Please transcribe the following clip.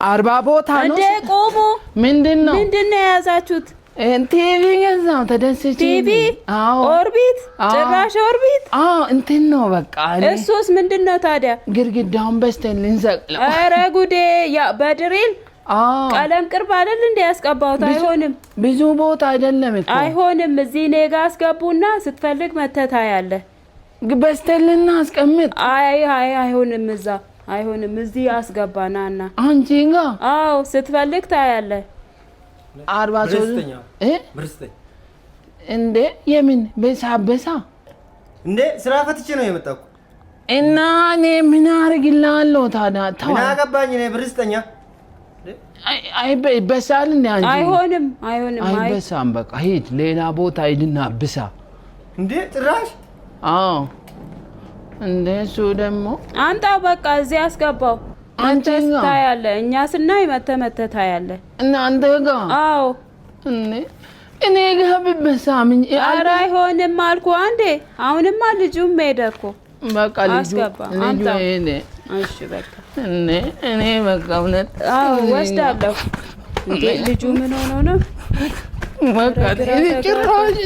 40 ቦታ ነው እንደ ቆሞ ምንድነው የያዛችሁት? ቲቪ ገዛው ተደስቼ ቲቪ ኦርቢት ጭራሽ ኦርቢት እንትን ነው በቃ እሱስ ምንድነው ታዲያ? ግርግዳውን በስተን ልንሰቅለው። ኧረ ጉዴ! ያ በድሪል ቀለም ቅርብ አይደል እንደ ያስቀባውት? አይሆንም፣ ብዙ ቦታ አይደለም እኮ አይሆንም። እዚህ ኔጋ አስገቡና ስትፈልግ መተታ ያለ በስተልና አስቀምጥ። አይሆንም፣ እዛ አይሆንም። እዚህ አስገባናና አንቺ ጋ አዎ፣ ስትፈልግ ታያለ። 43 ብርስተኛ እንዴ የምን በሳበሳ እንዴ ስራ ፈትቼ ነው የመጣው እና እኔ ምን አርግልሃለሁ ታዲያ? ምን አገባኝ እኔ ብርስተኛ አይ በሳል እንዴ አንቺ? አይሆንም አይ በሳም በቃ ሂድ ሌላ ቦታ ሂድና ብሳ። እንዴ ጭራሽ እንዴ እሱ ደግሞ አንጣው በቃ እዚህ አስገባው። አንተ ታያለ፣ እኛ ስናይ መተታ ያለ እና አንተ ጋ አዎ እኔ ጋር በሳም ኧረ አይሆንም አልኩ አንዴ። አሁንማ ልጁም ሄደ እኮ በቃ ልጁ ሄደ። እሺ በቃ እኔ በቃ እውነት ወስዳለሁ። እንዴ ልጁ ምን ሆኖ ነው? በቃ ጭራሽ